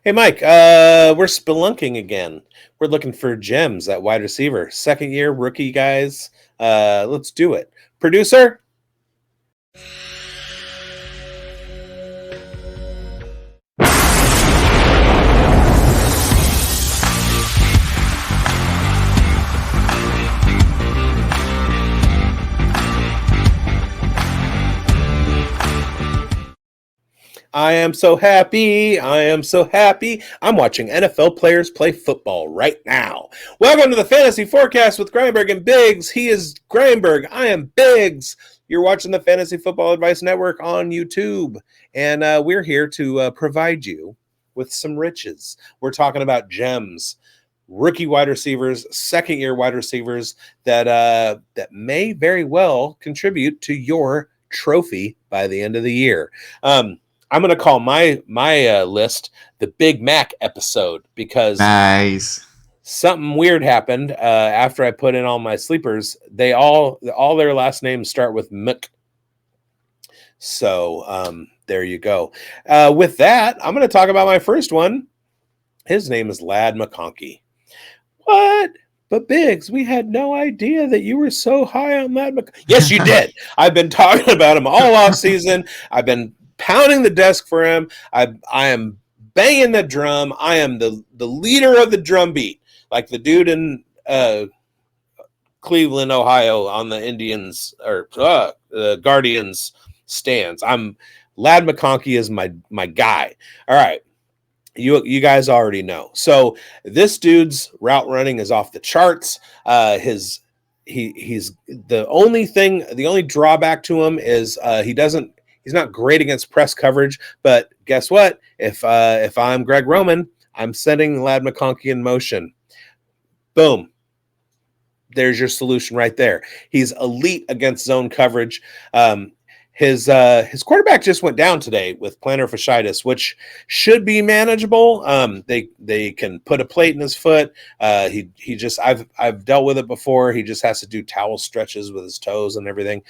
Hey, Mike, we're spelunking again. We're looking for gems at wide receiver. Second year rookie guys. Let's do it. Producer? I am so happy. I am so happy. I'm watching NFL players play football right now. Welcome to the Fantasy Forecast with Grindberg and Bigz. He is Grindberg. I am Bigz. You're watching the Fantasy Football Advice Network on YouTube. And we're here to provide you with some riches. We're talking about gems, rookie wide receivers, second-year wide receivers that may very well contribute to your trophy by the end of the year. I'm going to call my list the Big Mac episode because something weird happened after I put in all my sleepers. They all their last names start with Mc. So there you go. With that, I'm going to talk about my first one. His name is Lad McConkey. What? But Bigz, we had no idea that you were so high on Lad McConkey. Yes, you did. I've been talking about him all off season. I've been pounding the desk for him. I am banging the drum. I am the leader of the drum beat, like the dude in Cleveland, Ohio, on the Indians or the Guardians stands. Lad McConkey is my guy. All right. You guys already know. So this dude's route running is off the charts. He's the only drawback to him is he's not great against press coverage, but guess what? If I'm Greg Roman, I'm setting Lad McConkey in motion. Boom. There's your solution right there. He's elite against zone coverage. His quarterback just went down today with plantar fasciitis, which should be manageable. They can put a plate in his foot. I've dealt with it before. He just has to do towel stretches with his toes and everything.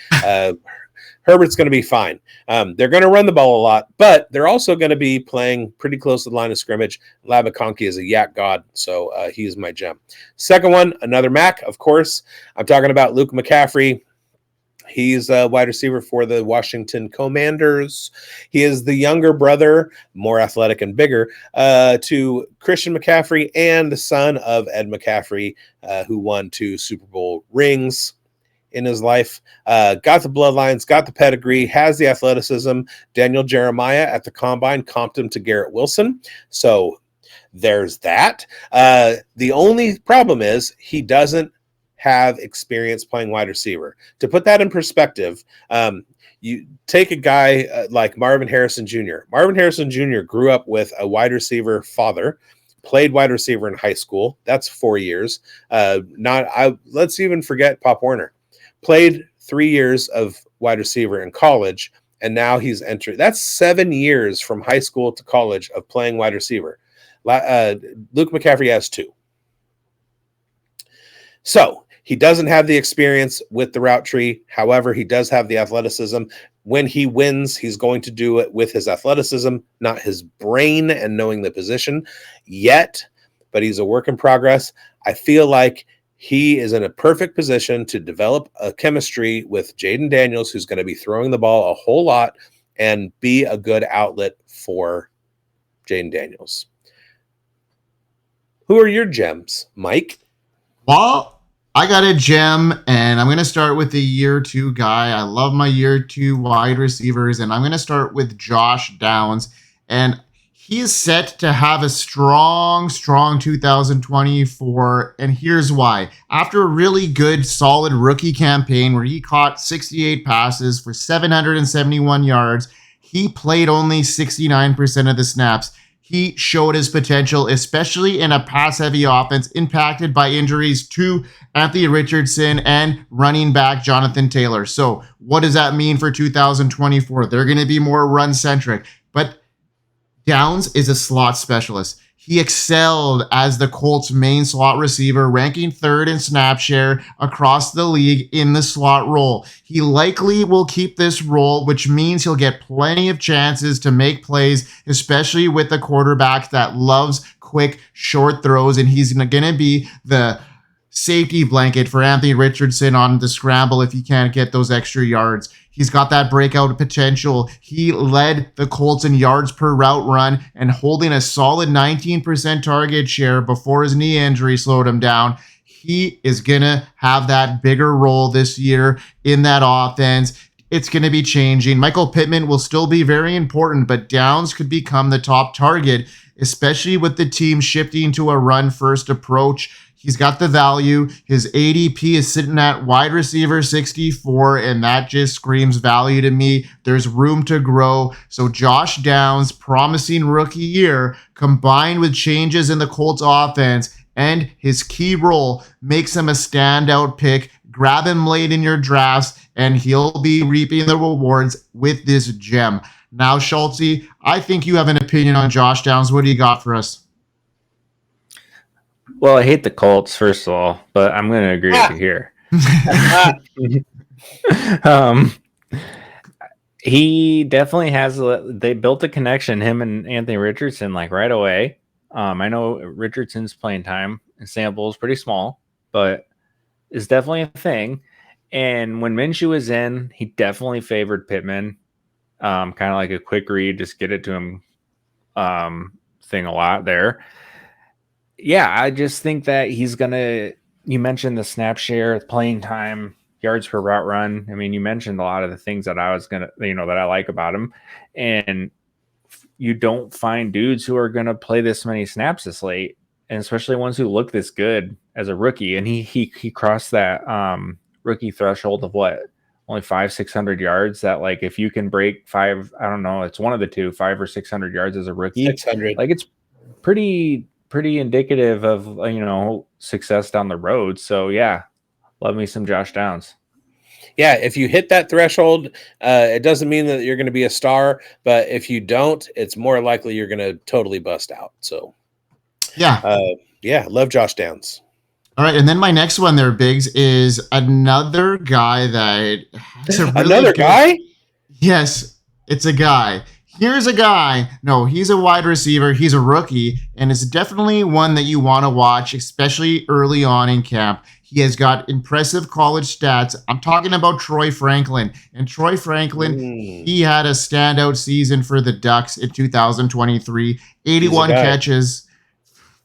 Herbert's going to be fine. They're going to run the ball a lot, but they're also going to be playing pretty close to the line of scrimmage. Lad McConkey is a yak god, so he's my gem. Second one, another Mac, of course. I'm talking about Luke McCaffrey. He's a wide receiver for the Washington Commanders. He is the younger brother, more athletic and bigger, to Christian McCaffrey and the son of Ed McCaffrey, who won 2 Super Bowl rings in his life. Got the bloodlines, got the pedigree, has the athleticism. Daniel Jeremiah at the Combine comped him to Garrett Wilson. So there's that. The only problem is he doesn't have experience playing wide receiver. To put that in perspective, you take a guy like Marvin Harrison Jr. Marvin Harrison Jr. grew up with a wide receiver father, played wide receiver in high school. That's 4 years. Let's even forget Pop Warner. Played 3 years of wide receiver in college, and now he's entered. That's 7 years from high school to college of playing wide receiver. Luke McCaffrey has 2. So he doesn't have the experience with the route tree. However, he does have the athleticism. When he wins, he's going to do it with his athleticism, not his brain and knowing the position yet, but he's a work in progress. I feel like he is in a perfect position to develop a chemistry with Jaden Daniels, who's going to be throwing the ball a whole lot and be a good outlet for Jaden Daniels. Who are your gems, Mike? Well, I got a gem, and I'm going to start with the year 2 guy. I love my year 2 wide receivers, and I'm going to start with Josh Downs. And he is set to have a strong 2024, and here's why. After a really good, solid rookie campaign where he caught 68 passes for 771 yards, he played only 69% of the snaps. He showed his potential, especially in a pass-heavy offense impacted by injuries to Anthony Richardson and running back Jonathan Taylor. So what does that mean for 2024? They're going to be more run-centric. But Downs is a slot specialist. He excelled as the Colts' main slot receiver, ranking third in snap share across the league in the slot role. He likely will keep this role, which means he'll get plenty of chances to make plays, especially with a quarterback that loves quick, short throws, and he's going to be the safety blanket for Anthony Richardson on the scramble if he can't get those extra yards. He's got that breakout potential. He led the Colts in yards per route run and holding a solid 19% target share before his knee injury slowed him down. He is going to have that bigger role this year in that offense. It's going to be changing. Michael Pittman will still be very important, but Downs could become the top target, especially with the team shifting to a run-first approach. He's got the value. His ADP is sitting at wide receiver 64, and that just screams value to me. There's room to grow. So Josh Downs, promising rookie year, combined with changes in the Colts offense and his key role, makes him a standout pick. Grab him late in your drafts, and he'll be reaping the rewards with this gem. Now, Schultz, I think you have an opinion on Josh Downs. What do you got for us? Well, I hate the Colts, first of all, but I'm going to agree with you here. He definitely has. They built a connection, him and Anthony Richardson, like right away. I know Richardson's playing time and sample is pretty small, but it's definitely a thing. And when Minshew was in, he definitely favored Pittman, kind of like a quick read, just get it to him thing a lot there. Yeah, I just think that he's going to, you mentioned the snap share, playing time, yards per route run. I mean, you mentioned a lot of the things that I was going to, that I like about him. And you don't find dudes who are going to play this many snaps this late, and especially ones who look this good as a rookie. And he crossed that rookie threshold of what? Only 500-600 yards. That, like, if you can break five, I don't know, it's one of the two, 500 or 600 yards as a rookie. 600. Like, it's pretty indicative of success down the road. So yeah, love me some Josh Downs. Yeah, if you hit that threshold, it doesn't mean that you're going to be a star, but if you don't, it's more likely you're going to totally bust out. So yeah, love Josh Downs. All right, and then my next one there, Bigz, is another guy that has a really another guy. Yes, it's a guy. Here's a guy. No, he's a wide receiver. He's a rookie, and it's definitely one that you want to watch, especially early on in camp. He has got impressive college stats. I'm talking about Troy Franklin. And Troy Franklin, he had a standout season for the Ducks in 2023. 81 catches,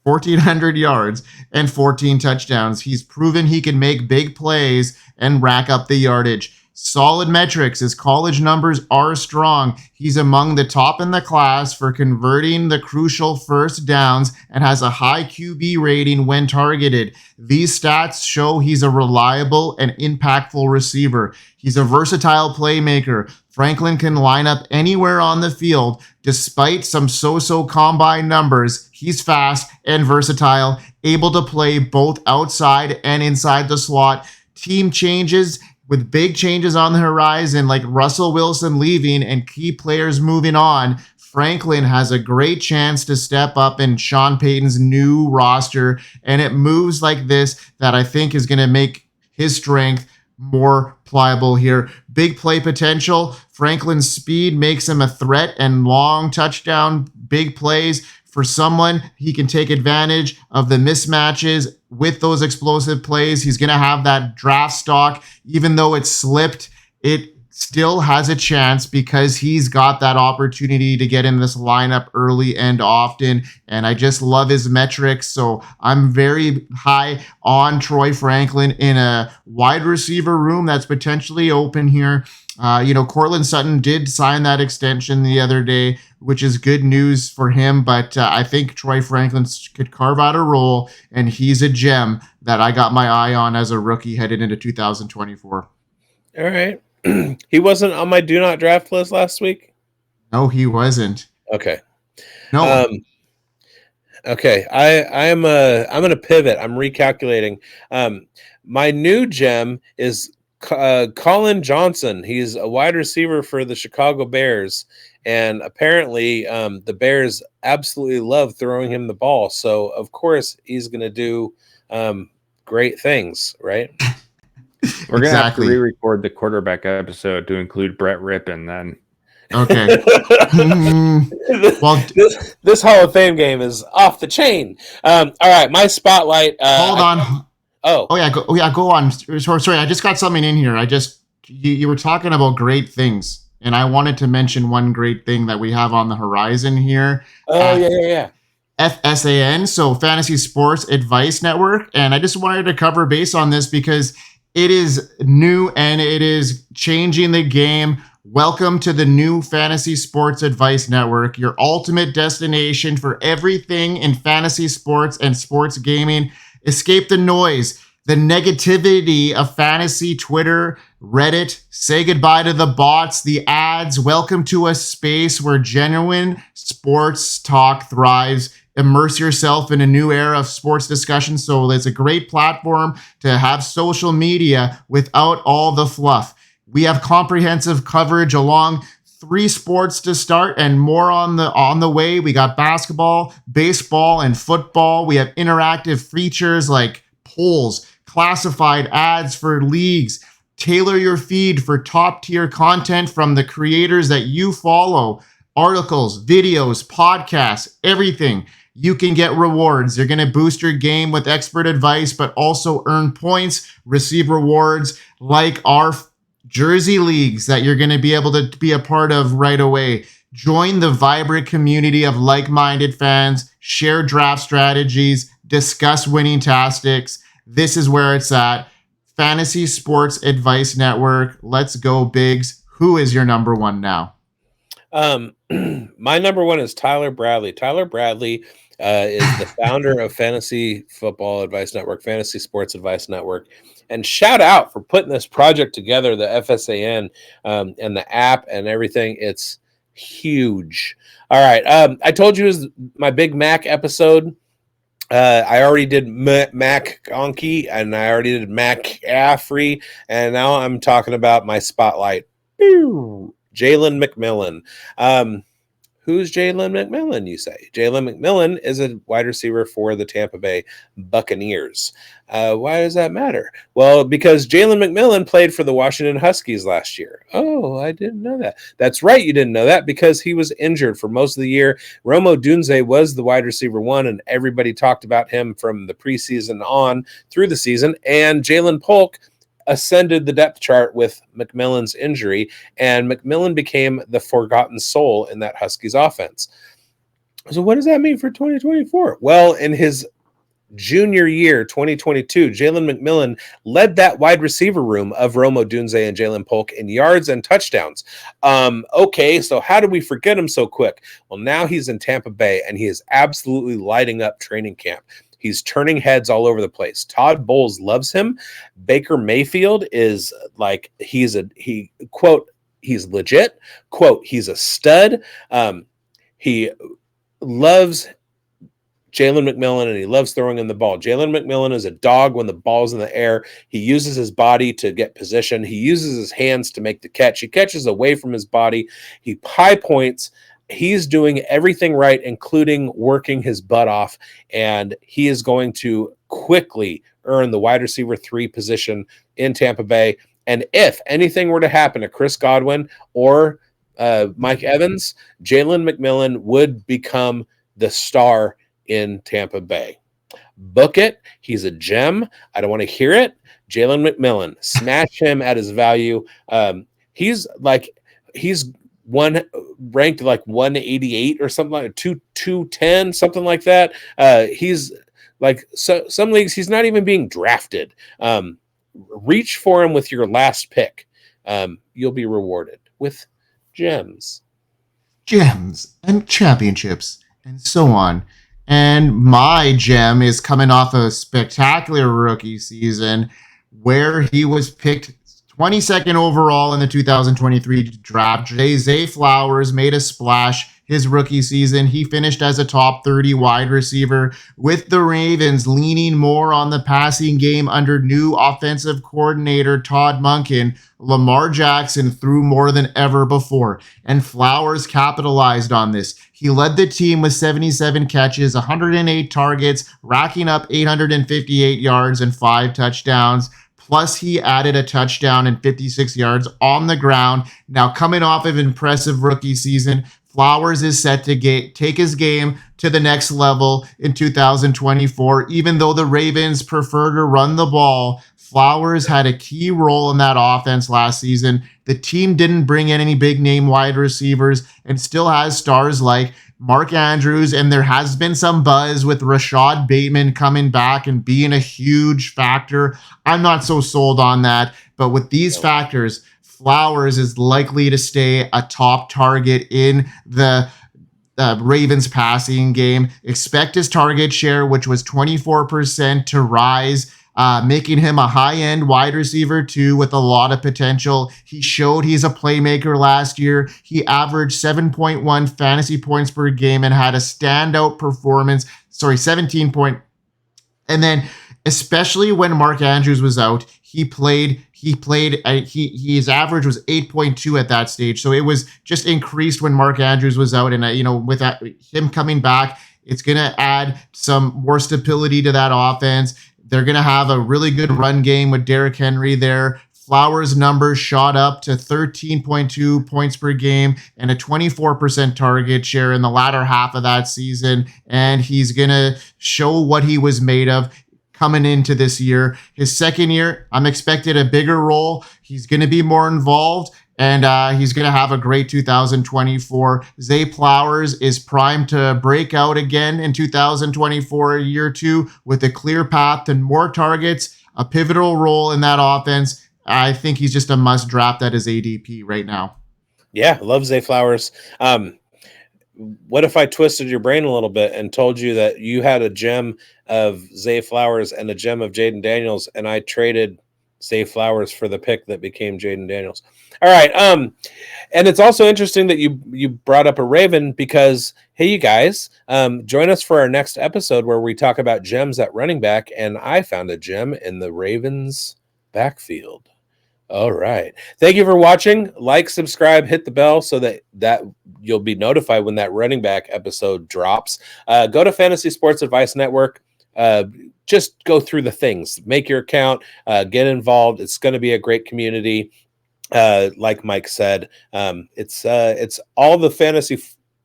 1,400 yards, and 14 touchdowns. He's proven he can make big plays and rack up the yardage. Solid metrics. His college numbers are strong. He's among the top in the class for converting the crucial first downs and has a high QB rating when targeted. These stats show he's a reliable and impactful receiver. He's a versatile playmaker. Franklin can line up anywhere on the field. Despite some so-so combine numbers, he's fast and versatile, able to play both outside and inside the slot. Team changes with big changes on the horizon, like Russell Wilson leaving and key players moving on, Franklin has a great chance to step up in Sean Payton's new roster, and it moves like this that I think is going to make his strength more pliable here. Big play potential. Franklin's speed makes him a threat, and long touchdown, big plays. For someone, he can take advantage of the mismatches with those explosive plays. He's going to have that draft stock. Even though it slipped, it still has a chance because he's got that opportunity to get in this lineup early and often. And I just love his metrics. So I'm very high on Troy Franklin in a wide receiver room that's potentially open here. Cortland Sutton did sign that extension the other day, which is good news for him. But I think Troy Franklin could carve out a role, and he's a gem that I got my eye on as a rookie headed into 2024. All right. He wasn't on my do not draft list last week? No, he wasn't. Okay. No. Okay. I'm going to pivot. I'm recalculating. My new gem is Colin Johnson. He's a wide receiver for the Chicago Bears, and apparently the Bears absolutely love throwing him the ball. So of course he's going to do great things, right? We're gonna have to re-record the quarterback episode to include Brett Rippon then. Okay. Well, this Hall of Fame game is off the chain. All right, my spotlight. Hold on. Go on. Sorry, I just got something in here. You were talking about great things, and I wanted to mention one great thing that we have on the horizon here. Yeah. FSAN, so Fantasy Sports Advice Network, and I just wanted to cover base on this because it is new and it is changing the game. Welcome to the new Fantasy Sports Advice Network, your ultimate destination for everything in fantasy sports and sports gaming. Escape the noise, the negativity of fantasy Twitter, Reddit. Say goodbye to the bots, the ads. Welcome to a space where genuine sports talk thrives. Immerse yourself in a new era of sports discussion. So it's a great platform to have social media without all the fluff. We have comprehensive coverage along 3 sports to start and more on the way. We got basketball, baseball, and football. We have interactive features like polls, classified ads for leagues. Tailor your feed for top-tier content from the creators that you follow. Articles, videos, podcasts, everything. You can get rewards. You're going to boost your game with expert advice, but also earn points, receive rewards like our Jersey leagues that you're going to be able to be a part of right away. Join the vibrant community of like-minded fans, share draft strategies, discuss winning tactics. This is where it's at. Fantasy Sports Advice Network. Let's go, Bigz. Who is your number one now? My number one is Tyler Bradley. Tyler Bradley is the founder of Fantasy Football Advice Network, Fantasy Sports Advice Network. And shout out for putting this project together, the FSAN and the app and everything. It's huge. All right. I told you it was my Big Mac episode. I already did McConkey and I already did McCaffrey. And now I'm talking about my spotlight. Jalen McMillan. Who's Jalen McMillan, you say? Jalen McMillan is a wide receiver for the Tampa Bay Buccaneers. Why does that matter? Well, because Jalen McMillan played for the Washington Huskies last year. Oh, I didn't know that. That's right, you didn't know that because he was injured for most of the year. Rome Odunze was the wide receiver 1, and everybody talked about him from the preseason on through the season. And Jalen Polk ascended the depth chart with McMillan's injury, and McMillan became the forgotten soul in that Huskies offense. So what does that mean for 2024? Well, in his junior year, 2022, Jalen McMillan led that wide receiver room of Rome Odunze and Jalen Polk in yards and touchdowns. Okay, so how did we forget him so quick? Well, now he's in Tampa Bay, and he is absolutely lighting up training camp. He's turning heads all over the place. Todd Bowles loves him. Baker Mayfield is like, he's legit. Quote, he's a stud. He loves Jalen McMillan and he loves throwing in the ball. Jalen McMillan is a dog when the ball's in the air. He uses his body to get position. He uses his hands to make the catch. He catches away from his body. He high points. He's doing everything right, including working his butt off, and he is going to quickly earn the wide receiver 3 position in Tampa Bay. And if anything were to happen to Chris Godwin or Mike Evans, Jalen McMillan would become the star in Tampa Bay. Book it. He's a gem. I don't want to hear it. Jalen McMillan, smash him at his value. He's ranked like 188 or something like 210, something like that. He's like, so some leagues he's not even being drafted. Reach for him with your last pick. You'll be rewarded with gems and championships and so on. And my gem is coming off a spectacular rookie season where he was picked 22nd overall in the 2023 draft. Zay Flowers made a splash his rookie season. He finished as a top 30 wide receiver, with the Ravens leaning more on the passing game under new offensive coordinator Todd Monken. Lamar Jackson threw more than ever before, and Flowers capitalized on this. He led the team with 77 catches, 108 targets, racking up 858 yards and 5 touchdowns. Plus, he added a touchdown and 56 yards on the ground. Now, coming off of an impressive rookie season, Flowers is set to take his game to the next level in 2024. Even though the Ravens prefer to run the ball, Flowers had a key role in that offense last season. The team didn't bring in any big-name wide receivers and still has stars like Mark Andrews, and there has been some buzz with Rashad Bateman coming back and being a huge factor. I'm not so sold on that, but with these factors, Flowers is likely to stay a top target in the Ravens passing game. Expect his target share, which was 24%, to rise, making him a high-end wide receiver too, with a lot of potential. He showed he's a playmaker last year. He averaged 7.1 fantasy points per game and had a standout performance. 17 point. And then, especially when Mark Andrews was out, his average was 8.2 at that stage. So it was just increased when Mark Andrews was out. And, with him coming back, it's going to add some more stability to that offense. They're going to have a really good run game with Derrick Henry there. Flowers' numbers shot up to 13.2 points per game and a 24% target share in the latter half of that season. And he's going to show what he was made of coming into this year. His second year, I'm expected a bigger role. He's going to be more involved, and he's going to have a great 2024. Zay Flowers is primed to break out again in 2024, year 2, with a clear path to more targets, a pivotal role in that offense. I think he's just a must draft at his ADP right now. Yeah, love Zay Flowers. What if I twisted your brain a little bit and told you that you had a gem of Zay Flowers and a gem of Jaden Daniels, and I traded Zay Flowers for the pick that became Jaden Daniels? All right. And it's also interesting that you brought up a Raven, because, hey, you guys, join us for our next episode where we talk about gems at running back, and I found a gem in the Ravens backfield. All right. Thank you for watching. Like, subscribe, hit the bell so that you'll be notified when that running back episode drops. Go to Fantasy Sports Advice Network. Just go through the things. Make your account. Get involved. It's going to be a great community. Like Mike said, it's all the fantasy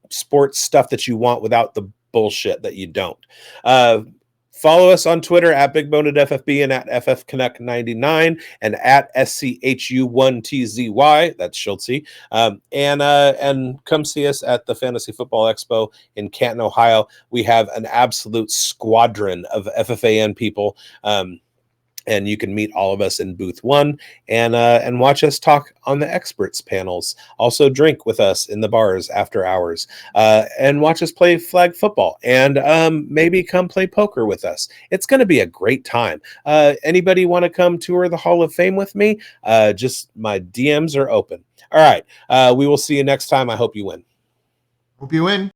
sports stuff that you want without the bullshit that you don't. Follow us on Twitter at BigBonedFFB and at FFConnect99 and at SCHU1TZY. That's Schultz. And come see us at the Fantasy Football Expo in Canton, Ohio. We have an absolute squadron of FFAN people. And you can meet all of us in booth 1 and watch us talk on the experts panels. Also drink with us in the bars after hours and watch us play flag football and maybe come play poker with us. It's going to be a great time. Anybody want to come tour the Hall of Fame with me? Just my DMs are open. All right. We will see you next time. I hope you win. Hope you win.